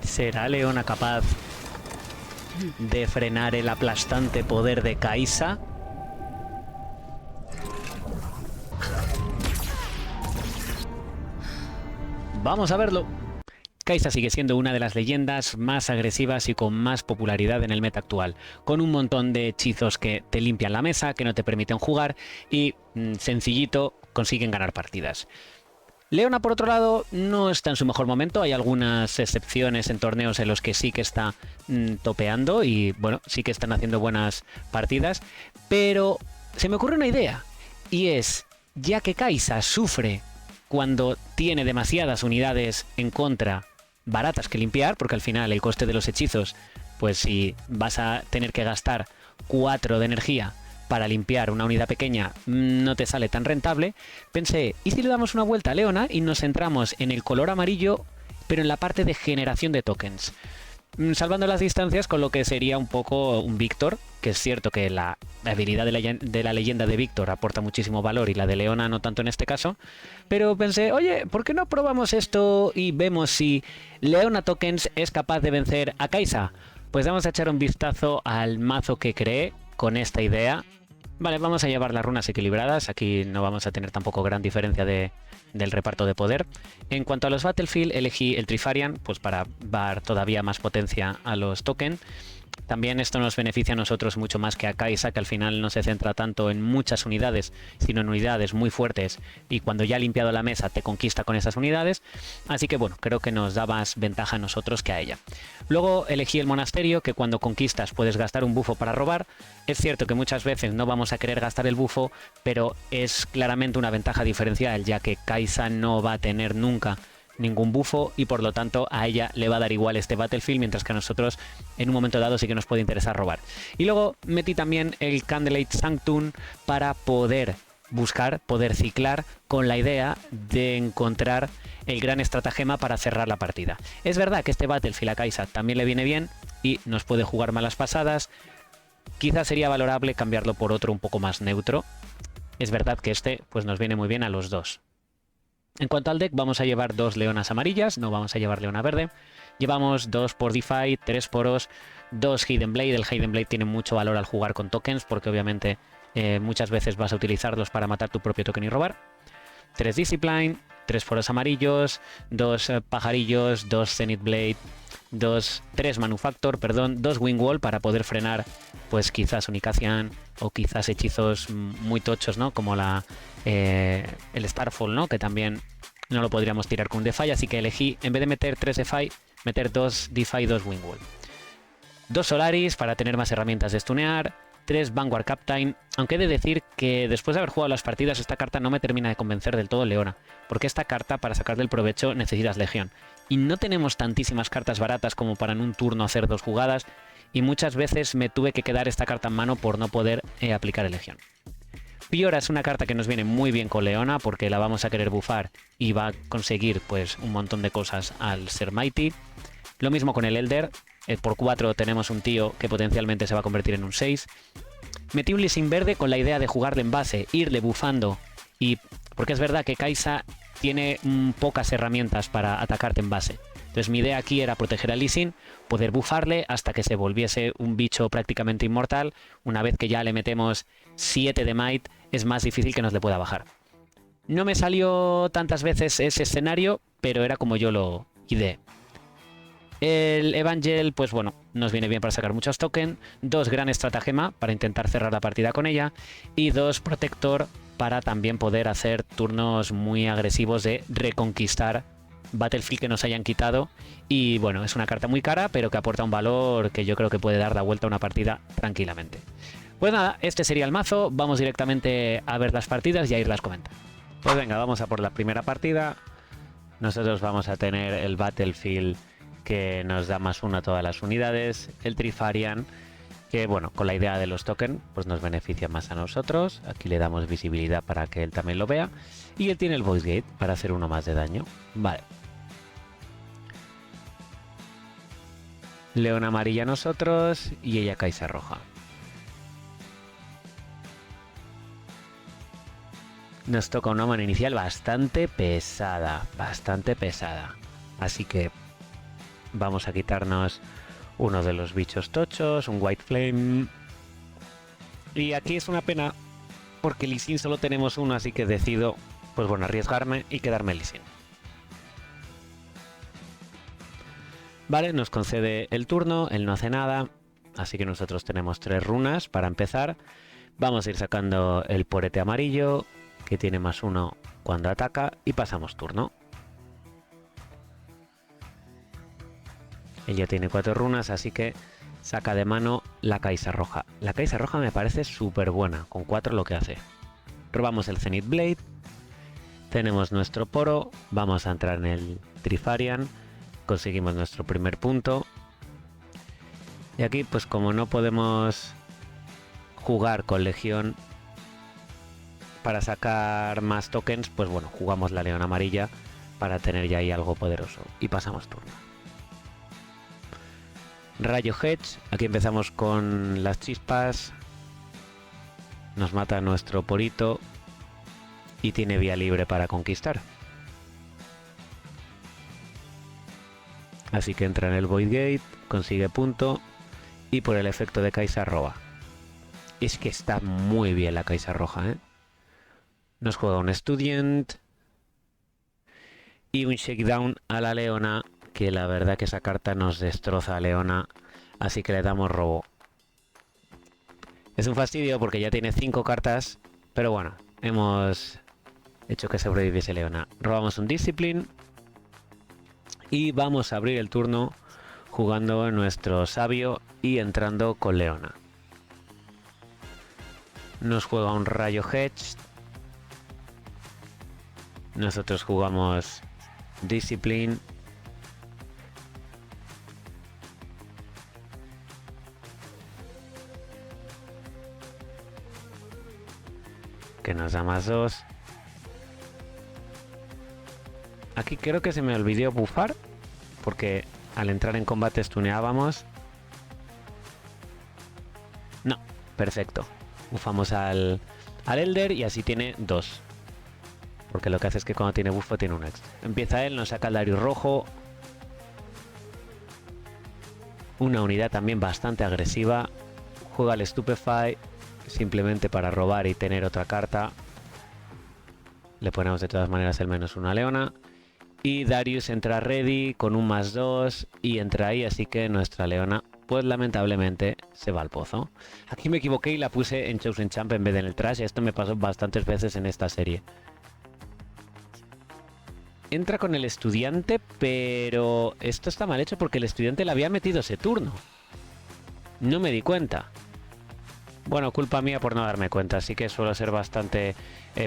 ¿Será Leona capaz de frenar el aplastante poder de Kai'Sa? Vamos a verlo. Kai'Sa sigue siendo una de las leyendas más agresivas y con más popularidad en el meta actual, con un montón de hechizos que te limpian la mesa, que no te permiten jugar y, sencillito, consiguen ganar partidas. Leona, por otro lado, no está en su mejor momento. Hay algunas excepciones en torneos en los que sí que está topeando y, bueno, sí que están haciendo buenas partidas. Pero se me ocurre una idea, y es, ya que Kai'Sa sufre cuando tiene demasiadas unidades en contra baratas que limpiar, porque al final el coste de los hechizos, pues si vas a tener que gastar 4 de energía para limpiar una unidad pequeña, no te sale tan rentable. Pensé, ¿y si le damos una vuelta a Leona y nos centramos en el color amarillo, pero en la parte de generación de tokens? Salvando las distancias con lo que sería un poco un Víctor, que es cierto que la habilidad de la leyenda de Víctor aporta muchísimo valor y la de Leona no tanto en este caso, pero pensé, oye, ¿por qué no probamos esto y vemos si Leona Tokens es capaz de vencer a Kai'Sa? Pues vamos a echar un vistazo al mazo que creé con esta idea. Vale, vamos a llevar las runas equilibradas, aquí no vamos a tener tampoco gran diferencia del reparto de poder. En cuanto a los Battlefield, elegí el Trifarian, pues para dar todavía más potencia a los tokens. También esto nos beneficia a nosotros mucho más que a Kai'Sa, que al final no se centra tanto en muchas unidades, sino en unidades muy fuertes, y cuando ya ha limpiado la mesa te conquista con esas unidades. Así que bueno, creo que nos da más ventaja a nosotros que a ella. Luego elegí el monasterio, que cuando conquistas puedes gastar un bufo para robar. Es cierto que muchas veces no vamos a querer gastar el bufo, pero es claramente una ventaja diferencial, ya que Kai'Sa no va a tener nunca ningún bufo y por lo tanto a ella le va a dar igual este Battlefield, mientras que a nosotros en un momento dado sí que nos puede interesar robar. Y luego metí también el Candlelit Sanctum para poder buscar, poder ciclar, con la idea de encontrar el gran estratagema para cerrar la partida. Es verdad que este Battlefield a Kai'Sa también le viene bien y nos puede jugar malas pasadas. Quizás sería valorable cambiarlo por otro un poco más neutro. Es verdad que este pues nos viene muy bien a los dos. En cuanto al deck, vamos a llevar 2 leonas amarillas, no vamos a llevar leona verde. Llevamos 2 por DeFi, 3 poros, 2 Hidden Blade. El Hidden Blade tiene mucho valor al jugar con tokens, porque obviamente muchas veces vas a utilizarlos para matar tu propio token y robar. 3 Discipline, 3 poros amarillos, 2 pajarillos, 2 Zenith Blade, 3 Manufactor, perdón, 2 Wingwall para poder frenar, pues quizás Unicacian o quizás hechizos muy tochos, ¿no? Como el Starfall, ¿no? Que también no lo podríamos tirar con un DeFi, así que elegí, en vez de meter 3 DeFi, meter 2 DeFi y 2 Wingwall. 2 Solaris para tener más herramientas de stunear, 3 Vanguard Captain, aunque he de decir que después de haber jugado las partidas esta carta no me termina de convencer del todo Leona, porque esta carta para sacarle el provecho necesitas Legión, y no tenemos tantísimas cartas baratas como para en un turno hacer 2 jugadas, y muchas veces me tuve que quedar esta carta en mano por no poder aplicar Legión. Piora es una carta que nos viene muy bien con Leona porque la vamos a querer bufar y va a conseguir pues un montón de cosas al ser Mighty. Lo mismo con el Elder, por 4 tenemos un tío que potencialmente se va a convertir en un 6. Metí un Lee Sin verde con la idea de jugarle en base, irle bufando, y porque es verdad que Kai'Sa tiene pocas herramientas para atacarte en base. Entonces mi idea aquí era proteger a Lee Sin, poder bufarle hasta que se volviese un bicho prácticamente inmortal. Una vez que ya le metemos 7 de Might, es más difícil que nos le pueda bajar. No me salió tantas veces ese escenario, pero era como yo lo ideé. El Evangel, pues bueno, nos viene bien para sacar muchos tokens, 2 gran estratagema para intentar cerrar la partida con ella, y 2 protector para también poder hacer turnos muy agresivos de reconquistar Battlefield que nos hayan quitado. Y bueno, es una carta muy cara, pero que aporta un valor que yo creo que puede dar la vuelta a una partida tranquilamente. Pues nada, este sería el mazo, vamos directamente a ver las partidas y a irlas comentando. Pues venga, vamos a por la primera partida. Nosotros vamos a tener el Battlefield que nos da +1 a todas las unidades, el Trifarian, que bueno, con la idea de los tokens, pues nos beneficia más a nosotros. Aquí le damos visibilidad para que él también lo vea. Y él tiene el Voice Gate para hacer 1 más de daño. Vale. León amarilla nosotros y ella Kai'Sa roja. Nos toca una mano inicial bastante pesada, bastante pesada. Así que Vamos a quitarnos uno de los bichos tochos, un White Flame. Y aquí es una pena porque Lee Sin solo tenemos uno, así que decido, pues bueno, arriesgarme y quedarme Lee Sin. Vale, nos concede el turno, él no hace nada, así que nosotros tenemos 3 runas para empezar. Vamos a ir sacando el porete amarillo, que tiene +1 cuando ataca, y pasamos turno. Él ya tiene 4 runas, así que saca de mano la Kaisa roja. La Kaisa roja me parece súper buena, con 4 lo que hace. Robamos el Zenith Blade, tenemos nuestro poro, vamos a entrar en el Trifarian, conseguimos nuestro primer punto. Y aquí, pues como no podemos jugar con Legión para sacar más tokens, pues bueno, jugamos la León amarilla para tener ya ahí algo poderoso. Y pasamos turno. Rayo Hedge, aquí empezamos con las chispas. Nos mata nuestro porito y tiene vía libre para conquistar. Así que entra en el Void Gate, consigue punto y por el efecto de Kaisa roba. Es que está muy bien la Kaisa roja, ¿eh? Nos juega un Student y un Shakedown a la Leona, que la verdad que esa carta nos destroza a Leona, así que le damos robo. Es un fastidio porque ya tiene 5 cartas, pero bueno, hemos hecho que sobreviviese Leona. Robamos un Discipline y vamos a abrir el turno jugando nuestro Sabio y entrando con Leona. Nos juega un Rayo Hedge. Nosotros jugamos Discipline. Que nos da +2. Aquí creo que se me olvidó bufar, porque al entrar en combate stuneábamos. No, perfecto. Bufamos al Elder y así tiene 2. Porque lo que hace es que cuando tiene bufo tiene un extra. Empieza él, nos saca el Darius rojo. Una unidad también bastante agresiva. Juega el Stupefy simplemente para robar y tener otra carta. Le ponemos de todas maneras el -1 a Leona. Y Darius entra ready con un +2 y entra ahí, así que nuestra Leona, pues lamentablemente, se va al pozo. Aquí me equivoqué y la puse en Chosen Champ en vez de en el Trash. Esto me pasó bastantes veces en esta serie. Entra con el estudiante, pero esto está mal hecho porque el estudiante le había metido ese turno. No me di cuenta. Bueno, culpa mía por no darme cuenta, así que suelo ser bastante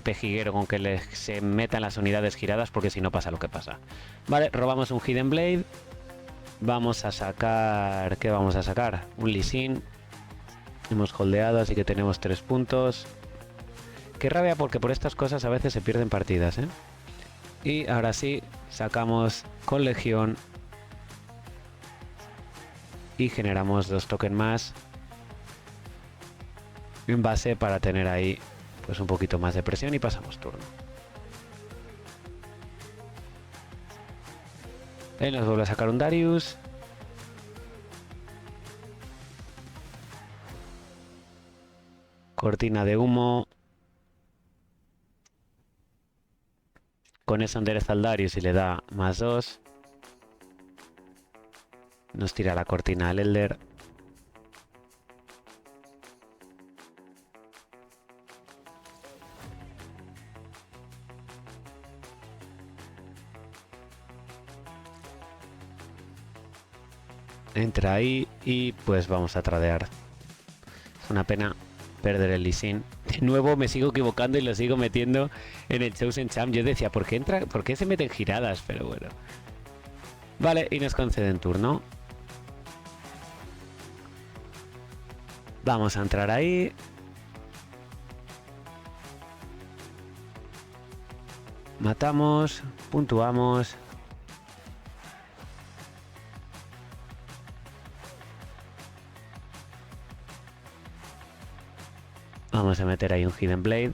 pejiguero con que se metan las unidades giradas, porque si no pasa lo que pasa. Vale, robamos un Hidden Blade. Vamos a sacar... ¿Qué vamos a sacar? Un Lee Sin. Hemos holdeado, así que tenemos 3 puntos. Qué rabia, porque por estas cosas a veces se pierden partidas, ¿eh? Y ahora sí, sacamos con Legión. Y generamos 2 tokens más. En base para tener ahí pues un poquito más de presión y pasamos turno. Él nos vuelve a sacar un Darius. Cortina de humo. Con eso endereza al Darius y le da +2. Nos tira la cortina al Elder. Entra ahí y pues vamos a tradear. Es una pena perder el Lee Sin. De nuevo me sigo equivocando y lo sigo metiendo en el Chosen Champ. Yo decía, ¿por qué entra? ¿Por qué se meten giradas? Pero bueno. Vale, y nos conceden turno. Vamos a entrar ahí. Matamos, puntuamos. Vamos a meter ahí un Hidden Blade.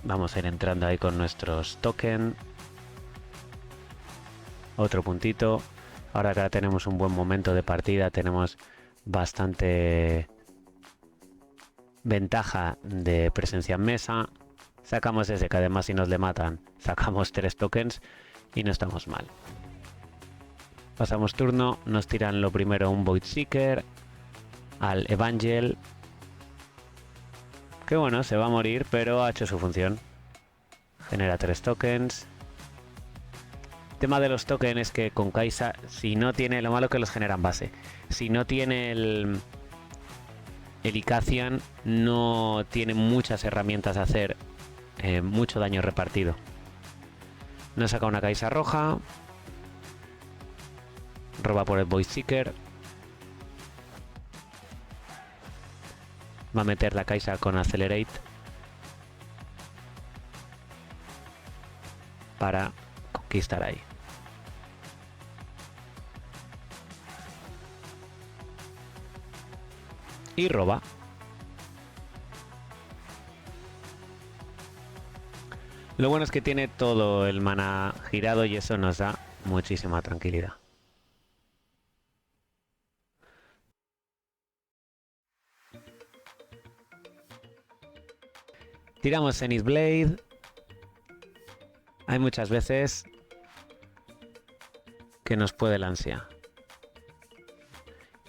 Vamos a ir entrando ahí con nuestros tokens. Otro puntito. Ahora que tenemos un buen momento de partida, tenemos bastante ventaja de presencia en mesa. Sacamos ese, que además si nos le matan, sacamos 3 tokens y no estamos mal. Pasamos turno, nos tiran lo primero un Void Seeker, al Evangel, que bueno, se va a morir, pero ha hecho su función. Genera 3 tokens. El tema de los tokens es que con Kai'Sa, si no tiene, lo malo que los generan base, si no tiene el Icathian, no tiene muchas herramientas a hacer mucho daño repartido. Nos saca una Kai'Sa roja, roba por el Void Seeker, va a meter la Kai'Sa con Accelerate para conquistar ahí. Y roba. Lo bueno es que tiene todo el mana girado y eso nos da muchísima tranquilidad. Tiramos Zenith Blade. Hay muchas veces que nos puede la ansia.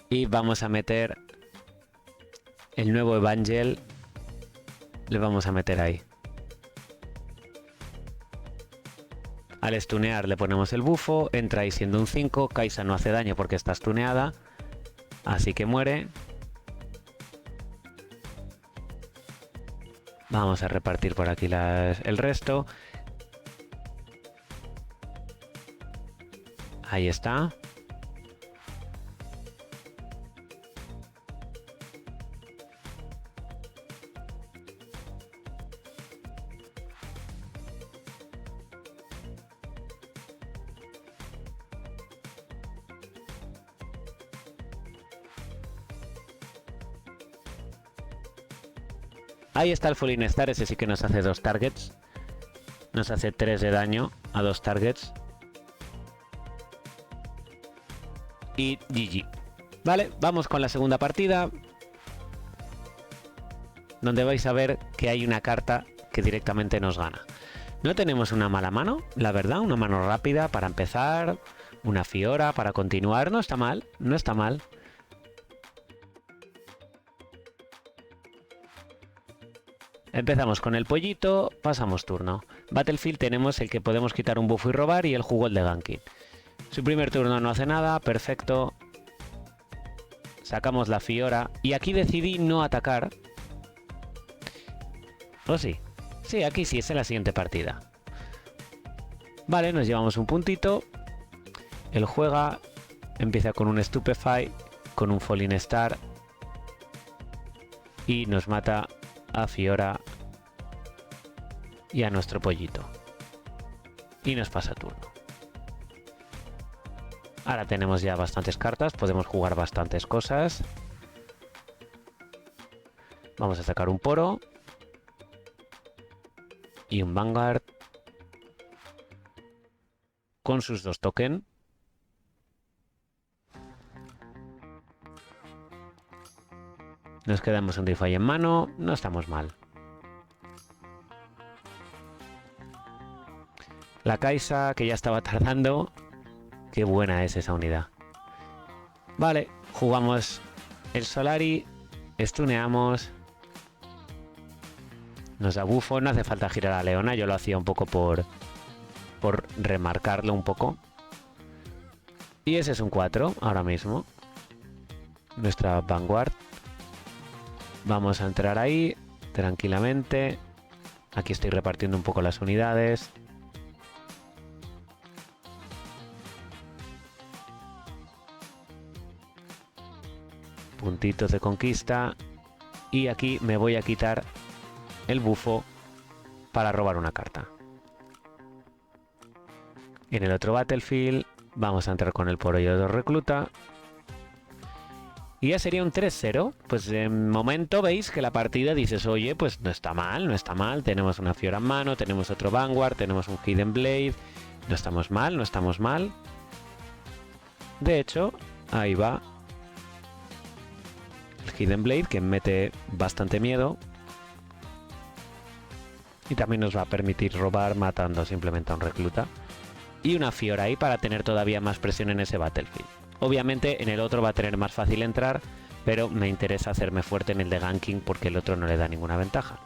Y vamos a meter el nuevo Evangel. Le vamos a meter ahí. Al stunear le ponemos el bufo, entra ahí siendo un 5, Kai'Sa no hace daño porque está stuneada, así que muere. Vamos a repartir por aquí el resto. Ahí está. Ahí está el Falling Star, ese sí que nos hace 2 targets. Nos hace 3 de daño a 2 targets. Y GG. Vale, vamos con la segunda partida, donde vais a ver que hay una carta que directamente nos gana. No tenemos una mala mano, la verdad, una mano rápida para empezar, una Fiora para continuar, no está mal, no está mal. Empezamos con el pollito, pasamos turno. Battlefield tenemos el que podemos quitar un buffo y robar y el jugo el de ganking. Su primer turno no hace nada, perfecto. Sacamos la Fiora y aquí decidí no atacar. ¿O sí? Sí, aquí sí, es en la siguiente partida. Vale, nos llevamos un puntito. Él juega, empieza con un Stupefy, con un Falling Star y nos mata a Fiora y a nuestro pollito. Y nos pasa turno. Ahora tenemos ya bastantes cartas, podemos jugar bastantes cosas. Vamos a sacar un Poro y un Vanguard con sus 2 tokens. Nos quedamos un Defy en mano, no estamos mal. La Kai'Sa, que ya estaba tardando. Qué buena es esa unidad. Vale, jugamos el Solari, stuneamos. Nos da bufo, no hace falta girar a Leona, yo lo hacía un poco por remarcarlo un poco. Y ese es un 4 ahora mismo. Nuestra Vanguard. Vamos a entrar ahí tranquilamente. Aquí estoy repartiendo un poco las unidades. Puntitos de conquista. Y aquí me voy a quitar el bufo para robar una carta. En el otro Battlefield vamos a entrar con el Poro y el recluta. Y ya sería un 3-0. Pues de momento veis que la partida dices, oye, pues no está mal, no está mal. Tenemos una Fiora en mano, tenemos otro Vanguard, tenemos un Hidden Blade. No estamos mal, no estamos mal. De hecho, ahí va el Hidden Blade, que mete bastante miedo. Y también nos va a permitir robar matando simplemente a un recluta. Y una Fiora ahí para tener todavía más presión en ese Battlefield. Obviamente en el otro va a tener más fácil entrar, pero me interesa hacerme fuerte en el de ganking porque el otro no le da ninguna ventaja.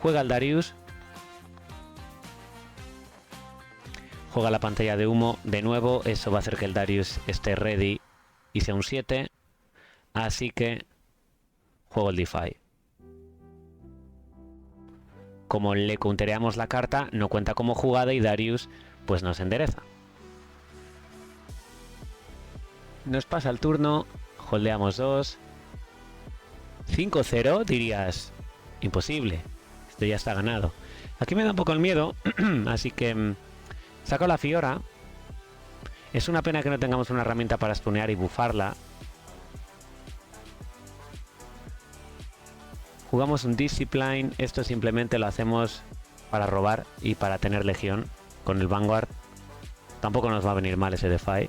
Juega el Darius. Juega la pantalla de humo de nuevo. Eso va a hacer que el Darius esté ready y sea un 7. Así que juego el Defy. Como le countereamos la carta, no cuenta como jugada y Darius pues nos endereza. Nos pasa el turno, holdeamos 2. 5-0, dirías, imposible, esto ya está ganado. Aquí me da un poco el miedo, así que saco la Fiora. Es una pena que no tengamos una herramienta para stunear y bufarla. Jugamos un Discipline, esto simplemente lo hacemos para robar y para tener legión. Con el Vanguard tampoco nos va a venir mal ese Defy.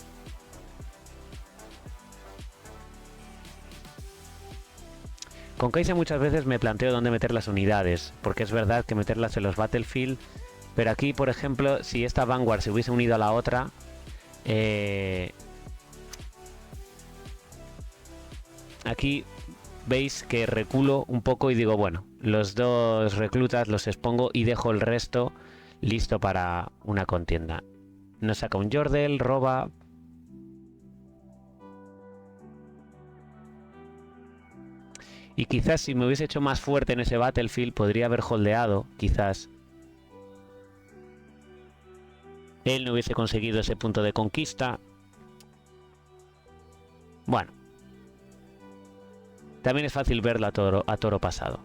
Con Kai'Sa muchas veces me planteo dónde meter las unidades, porque es verdad que meterlas en los Battlefield, pero aquí, por ejemplo, si esta Vanguard se hubiese unido a la otra, aquí veis que reculo un poco y digo, bueno, los dos reclutas los expongo y dejo el resto listo para una contienda. Nos saca un Yordle, roba. Y quizás si me hubiese hecho más fuerte en ese Battlefield podría haber holdeado, quizás. Él no hubiese conseguido ese punto de conquista. Bueno. También es fácil verlo a toro pasado.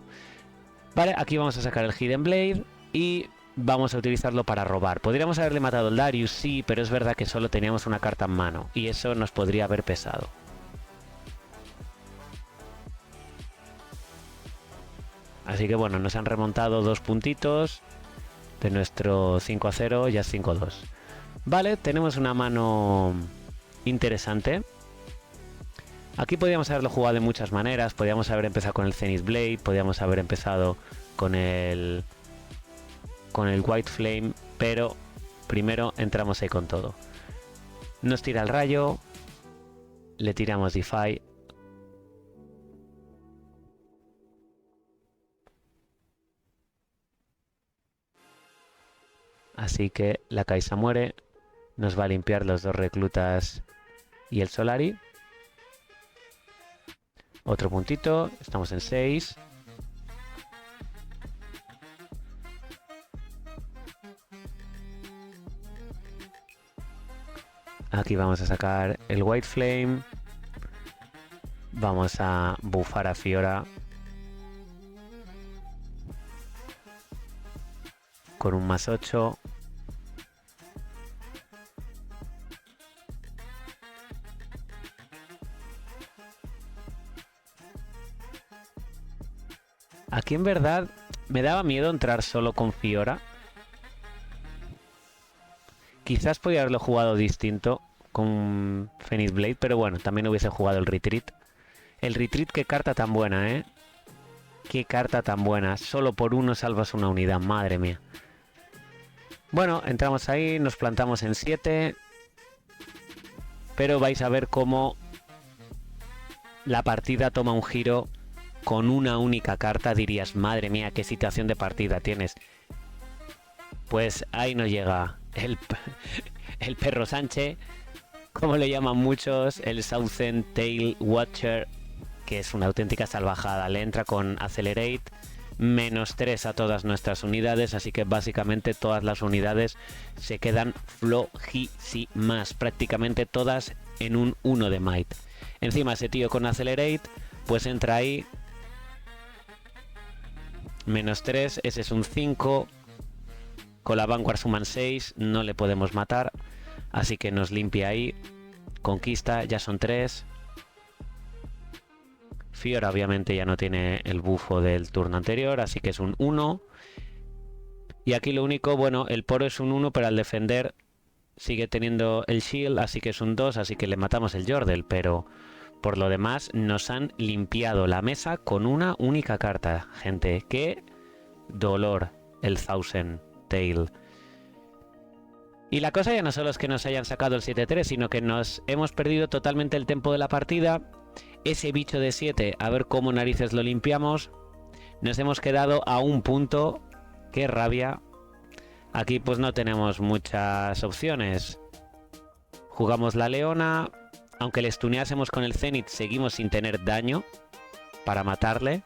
Vale, aquí vamos a sacar el Hidden Blade y vamos a utilizarlo para robar. Podríamos haberle matado al Darius, sí, pero es verdad que solo teníamos una carta en mano y eso nos podría haber pesado. Así que bueno, nos han remontado 2 puntitos de nuestro 5-0, ya es 5-2. Vale, tenemos una mano interesante. Aquí podríamos haberlo jugado de muchas maneras. Podríamos haber empezado con el Zenith Blade, podríamos haber empezado con el White Flame, pero primero entramos ahí con todo. Nos tira el rayo, le tiramos Defy. Así que la Kai'Sa muere, nos va a limpiar los 2 reclutas y el Solari. Otro puntito, estamos en 6. Aquí vamos a sacar el White Flame. Vamos a bufar a Fiora con un +8. Aquí en verdad me daba miedo entrar solo con Fiora. Quizás podría haberlo jugado distinto con Zenith Blade, pero bueno, también hubiese jugado el Retreat. El Retreat, qué carta tan buena, ¿eh? Qué carta tan buena. Solo por uno salvas una unidad, madre mía. Bueno, entramos ahí, nos plantamos en 7. Pero vais a ver cómo la partida toma un giro con una única carta. Dirías, madre mía, qué situación de partida tienes. Pues ahí no llega el perro Sánchez, como le llaman muchos, el Southern Tail Watcher, que es una auténtica salvajada. Le entra con Accelerate, -3 a todas nuestras unidades, así que básicamente todas las unidades se quedan flojísimas, prácticamente todas en un 1 de Might. Encima ese tío con Accelerate, pues entra ahí, -3, ese es un 5, con la Vanguard suman 6, no le podemos matar, así que nos limpia ahí, conquista, ya son 3. Fiora obviamente ya no tiene el bufo del turno anterior, así que es un 1. Y aquí lo único, bueno, el poro es un 1, pero al defender sigue teniendo el shield, así que es un 2, así que le matamos el Yordle, pero por lo demás nos han limpiado la mesa con una única carta, gente. ¡Qué dolor el Thousand Tail! Y la cosa ya no solo es que nos hayan sacado el 7-3, sino que nos hemos perdido totalmente el tempo de la partida. Ese bicho de 7, a ver cómo narices lo limpiamos. Nos hemos quedado a un punto. ¡Qué rabia! Aquí pues no tenemos muchas opciones. Jugamos la Leona. Aunque le stuneásemos con el Zenith, seguimos sin tener daño para matarle.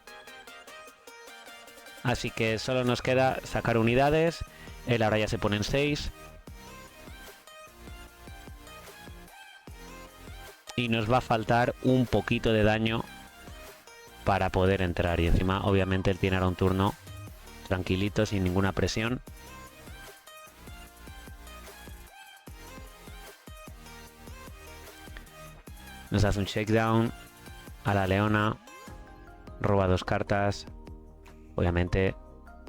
Así que solo nos queda sacar unidades. Él ahora ya se pone en 6. Y nos va a faltar un poquito de daño para poder entrar. Y encima, obviamente, él tiene ahora un turno tranquilito, sin ninguna presión. Nos hace un shakedown a la Leona. Roba 2 cartas. Obviamente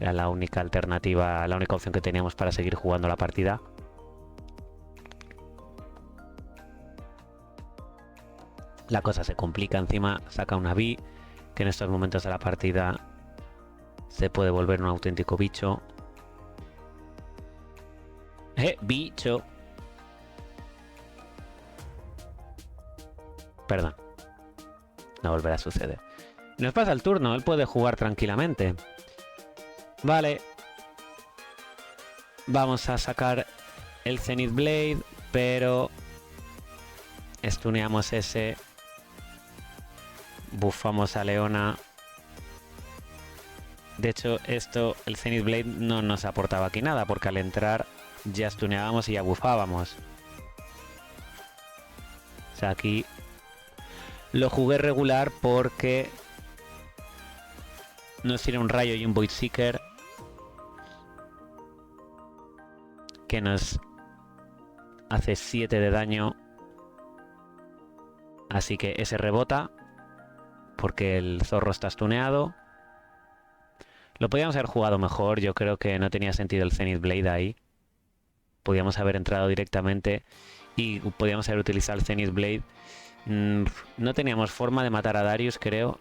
era la única alternativa, la única opción que teníamos para seguir jugando la partida. La cosa se complica encima. Saca una Vi, que en estos momentos de la partida se puede volver un auténtico bicho. Bicho. Perdón. No volverá a suceder. Nos pasa el turno, él puede jugar tranquilamente. Vale. Vamos a sacar el Zenith Blade, pero stuneamos ese. Bufamos a Leona. De hecho, esto, el Zenith Blade no nos aportaba aquí nada, porque al entrar ya stuneábamos y ya bufábamos. O sea, aquí lo jugué regular porque nos tiene un rayo y un Void Seeker que nos hace 7 de daño. Así que ese rebota porque el zorro está stuneado. Lo podíamos haber jugado mejor. Yo creo que no tenía sentido el Zenith Blade ahí. Podíamos haber entrado directamente y podíamos haber utilizado el Zenith Blade. No teníamos forma de matar a Darius, creo,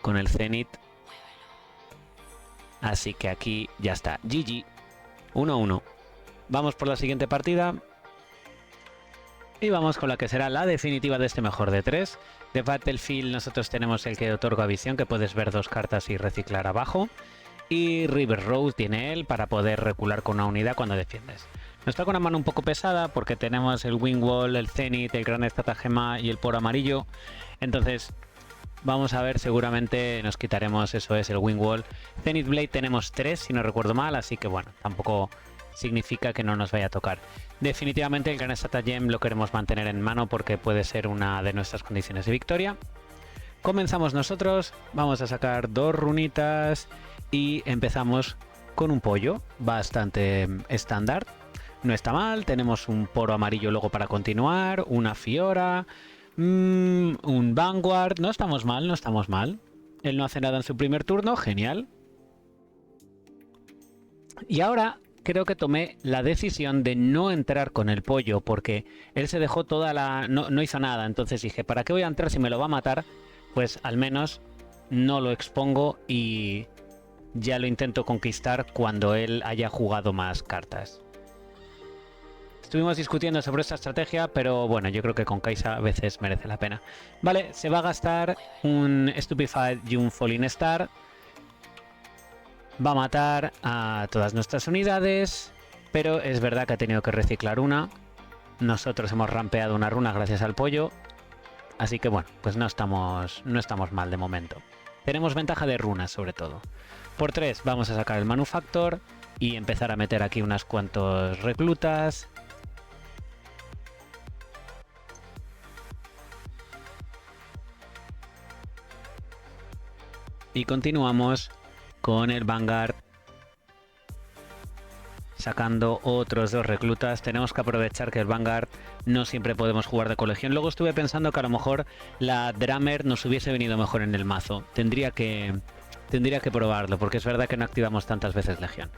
con el Zenith. Así que aquí ya está. GG. 1-1. Vamos por la siguiente partida. Y vamos con la que será la definitiva de este mejor de 3. De Battlefield nosotros tenemos el que otorga visión, que puedes ver 2 cartas y reciclar abajo. Y River Road tiene él para poder recular con una unidad cuando defiendes. Nos toca una mano un poco pesada porque tenemos el Wingwall, el Zenith, el Gran Estratagema y el Poro Amarillo. Entonces vamos a ver, seguramente nos quitaremos, eso es, el Wingwall. Zenith Blade tenemos 3 si no recuerdo mal, así que bueno, tampoco significa que no nos vaya a tocar. Definitivamente el Gran Stratagem lo queremos mantener en mano porque puede ser una de nuestras condiciones de victoria. Comenzamos nosotros, vamos a sacar 2 runitas y empezamos con un pollo bastante estándar. No está mal, tenemos un Poro Amarillo luego para continuar, una Fiora, un Vanguard, no estamos mal, no estamos mal. Él no hace nada en su primer turno, genial. Y ahora creo que tomé la decisión de no entrar con el pollo porque él se dejó toda la... No hizo nada, entonces dije, ¿para qué voy a entrar si me lo va a matar? Pues al menos no lo expongo y ya lo intento conquistar cuando él haya jugado más cartas. Estuvimos discutiendo sobre esta estrategia, pero bueno, yo creo que con Kai'Sa a veces merece la pena. Vale, se va a gastar un Stupefied y un Falling Star. Va a matar a todas nuestras unidades, pero es verdad que ha tenido que reciclar una. Nosotros hemos rampeado una runa gracias al pollo, así que bueno, pues no estamos mal de momento. Tenemos ventaja de runas sobre todo. Por 3 vamos a sacar el Manufactor y empezar a meter aquí unas cuantos reclutas. Y continuamos con el Vanguard. sacando otros 2 reclutas. Tenemos que aprovechar que el Vanguard no siempre podemos jugar de colegión. Luego estuve pensando que a lo mejor la Drummer nos hubiese venido mejor en el mazo. Tendría que probarlo, porque es verdad que no activamos tantas veces Legión.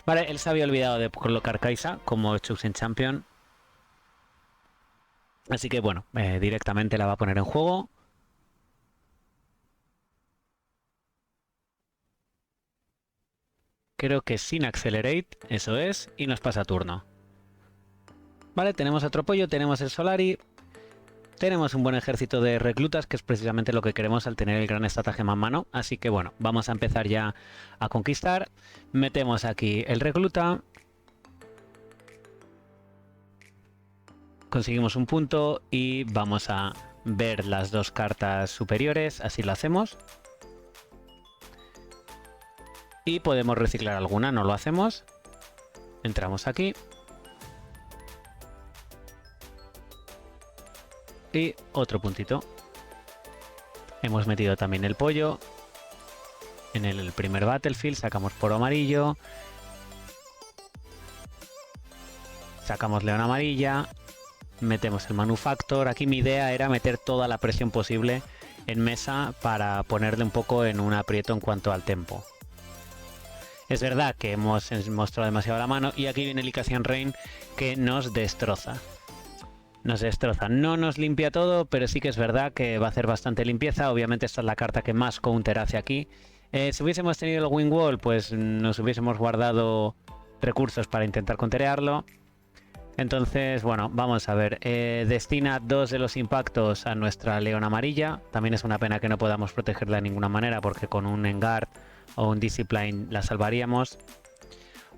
Vale, él se había olvidado de colocar Kai'Sa como Chosen Champion. Así que bueno, directamente la va a poner en juego. Creo que sin Accelerate, eso es, y nos pasa turno. Vale, tenemos otro pollo, tenemos el Solari. Tenemos un buen ejército de reclutas, que es precisamente lo que queremos al tener el gran estratagema en mano. Así que bueno, vamos a empezar ya a conquistar. Metemos aquí el recluta. Conseguimos un punto y vamos a ver las 2 cartas superiores. Así lo hacemos. Y podemos reciclar alguna, no lo hacemos. Entramos aquí. Y otro puntito. Hemos metido también el pollo. En el primer battlefield sacamos poro amarillo. Sacamos león amarilla. Metemos el manufactor. Aquí mi idea era meter toda la presión posible en mesa para ponerle un poco en un aprieto en cuanto al tempo. Es verdad que hemos mostrado demasiado la mano y aquí viene el Icasian Rain que nos destroza. Nos destroza. No nos limpia todo, pero sí que es verdad que va a hacer bastante limpieza. Obviamente esta es la carta que más counter hace aquí. Si hubiésemos tenido el Wing Wall, pues nos hubiésemos guardado recursos para intentar counterearlo. Entonces, bueno, vamos a ver. Destina 2 de los impactos a nuestra león amarilla. También es una pena que no podamos protegerla de ninguna manera, porque con un Engard o un Discipline la salvaríamos.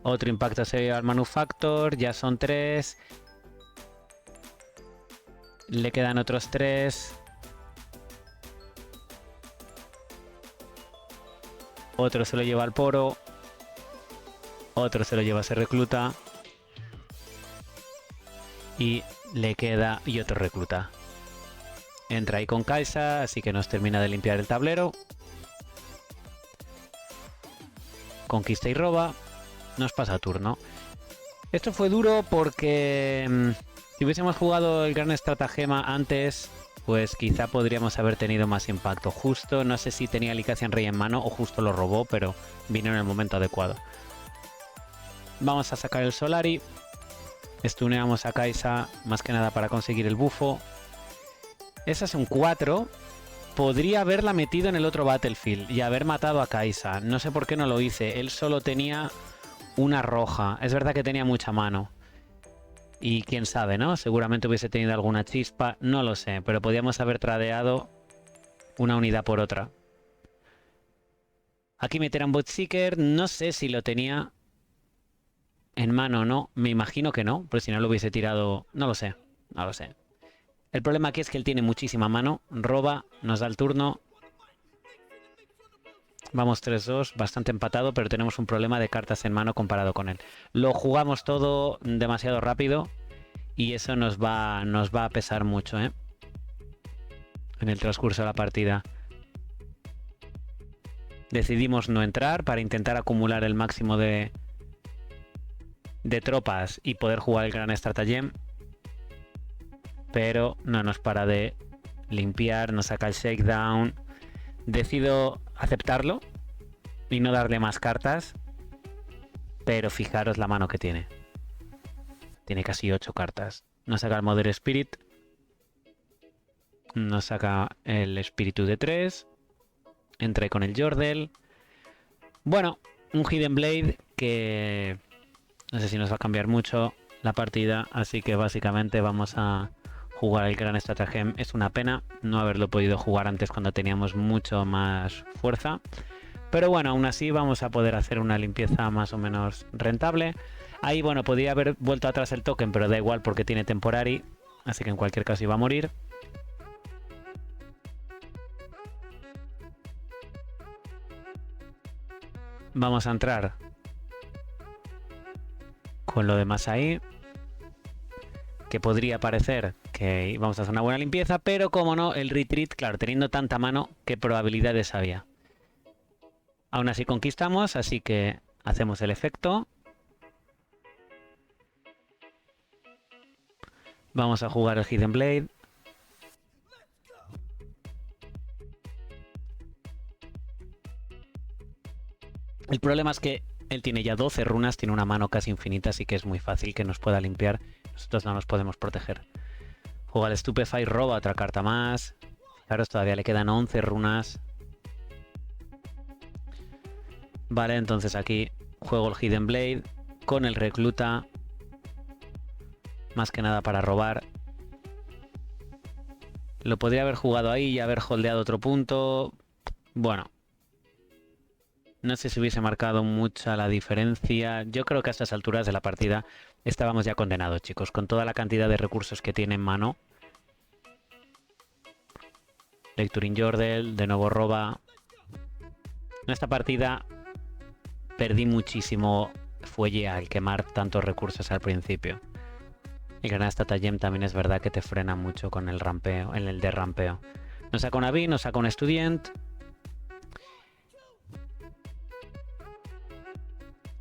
Otro impacto se lleva al Manufactor. Ya son 3. Le quedan otros 3. Otro se lo lleva al poro. Otro se lo lleva a ese recluta. Y le queda y otro recluta. Entra ahí con Kai'Sa, así que nos termina de limpiar el tablero. Conquista y roba. Nos pasa turno. Esto fue duro porque si hubiésemos jugado el gran estratagema antes, pues quizá podríamos haber tenido más impacto. Justo, no sé si tenía el Icasian Rey en mano o justo lo robó, pero vino en el momento adecuado. Vamos a sacar el Solari. Stuneamos a Kai'Sa más que nada para conseguir el bufo. Esa es un 4. Podría haberla metido en el otro battlefield y haber matado a Kai'Sa. No sé por qué no lo hice. Él solo tenía una roja. Es verdad que tenía mucha mano. Y quién sabe, ¿no? Seguramente hubiese tenido alguna chispa. No lo sé, pero podíamos haber tradeado una unidad por otra. Aquí meter a un Botseeker. No sé si lo tenía en mano o no. Me imagino que no, pero si no lo hubiese tirado... No lo sé, no lo sé. El problema aquí es que él tiene muchísima mano. Roba, nos da el turno. Vamos 3-2, bastante empatado, pero tenemos un problema de cartas en mano comparado con él. Lo jugamos todo demasiado rápido y eso nos va a pesar mucho, ¿eh? En el transcurso de la partida. Decidimos no entrar para intentar acumular el máximo de tropas y poder jugar el gran estratagem. Pero no nos para de limpiar, nos saca el shakedown. Decido aceptarlo y no darle más cartas. Pero fijaros la mano que tiene. Tiene casi 8 cartas. Nos saca el Mother Spirit. Nos saca el espíritu de 3. Entra con el Yordle. Bueno, un Hidden Blade que no sé si nos va a cambiar mucho la partida. Así que básicamente vamos a jugar el gran estratagem. Es una pena no haberlo podido jugar antes cuando teníamos mucho más fuerza. Pero bueno, aún así vamos a poder hacer una limpieza más o menos rentable. Ahí, bueno, podría haber vuelto atrás el token, pero da igual porque tiene temporary. Así que en cualquier caso iba a morir. Vamos a entrar con lo demás ahí. Que podría parecer que vamos a hacer una buena limpieza, pero como no, el retreat, claro, teniendo tanta mano, ¿qué probabilidades había? Aún así conquistamos, así que hacemos el efecto. Vamos a jugar el Hidden Blade. El problema es que él tiene ya 12 runas, tiene una mano casi infinita, así que es muy fácil que nos pueda limpiar. Nosotros no nos podemos proteger. Juega el Stupefy, roba otra carta más. Fijaros, todavía le quedan 11 runas. Vale, entonces aquí juego el Hidden Blade con el Recluta. Más que nada para robar. Lo podría haber jugado ahí y haber holdeado otro punto. Bueno. No sé si hubiese marcado mucha la diferencia. Yo creo que a estas alturas de la partida estábamos ya condenados, chicos. Con toda la cantidad de recursos que tiene en mano. Lecturing Yordle, de nuevo roba. En esta partida perdí muchísimo fuelle al quemar tantos recursos al principio. El Granada Stratagem también es verdad que te frena mucho con el rampeo, en el de rampeo. Nos saca un Avi, nos saca un Student.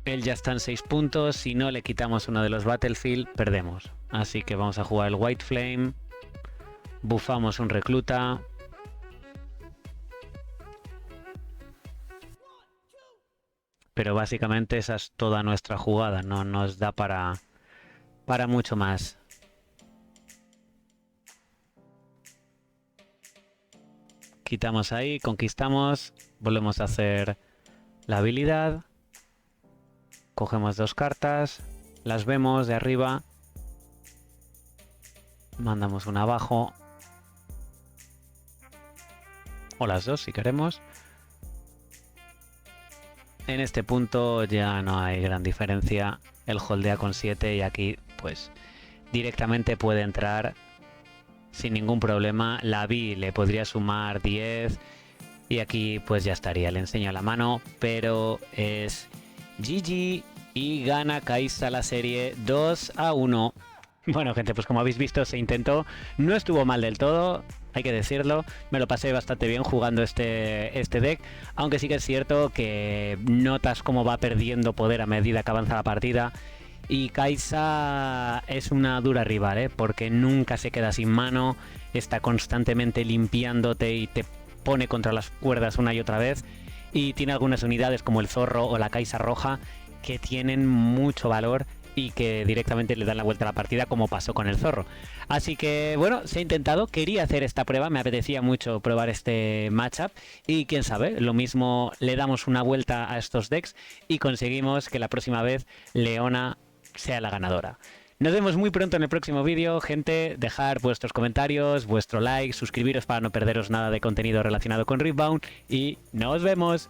Él ya está en 6 puntos. Si no le quitamos uno de los Battlefield, perdemos. Así que vamos a jugar el White Flame. Bufamos un Recluta. Pero básicamente esa es toda nuestra jugada. No nos da para mucho más. Quitamos ahí, conquistamos. Volvemos a hacer la habilidad. Cogemos 2 cartas, las vemos de arriba, mandamos una abajo, o las dos si queremos. En este punto ya no hay gran diferencia, él holdea con 7 y aquí pues directamente puede entrar sin ningún problema. La Vi le podría sumar 10 y aquí pues ya estaría, le enseño la mano, pero es GG y gana Kai'Sa la serie 2-1. Bueno, gente, pues como habéis visto se intentó, no estuvo mal del todo, hay que decirlo, me lo pasé bastante bien jugando este deck, aunque sí que es cierto que notas cómo va perdiendo poder a medida que avanza la partida. Y Kai'Sa es una dura rival, porque nunca se queda sin mano, está constantemente limpiándote y te pone contra las cuerdas una y otra vez. Y tiene algunas unidades como el Zorro o la Kai'Sa roja que tienen mucho valor y que directamente le dan la vuelta a la partida, como pasó con el Zorro. Así que bueno, se ha intentado, quería hacer esta prueba, me apetecía mucho probar este matchup y quién sabe, lo mismo le damos una vuelta a estos decks y conseguimos que la próxima vez Leona sea la ganadora. Nos vemos muy pronto en el próximo vídeo, gente. Dejar vuestros comentarios, vuestro like, suscribiros para no perderos nada de contenido relacionado con Riftbound y nos vemos.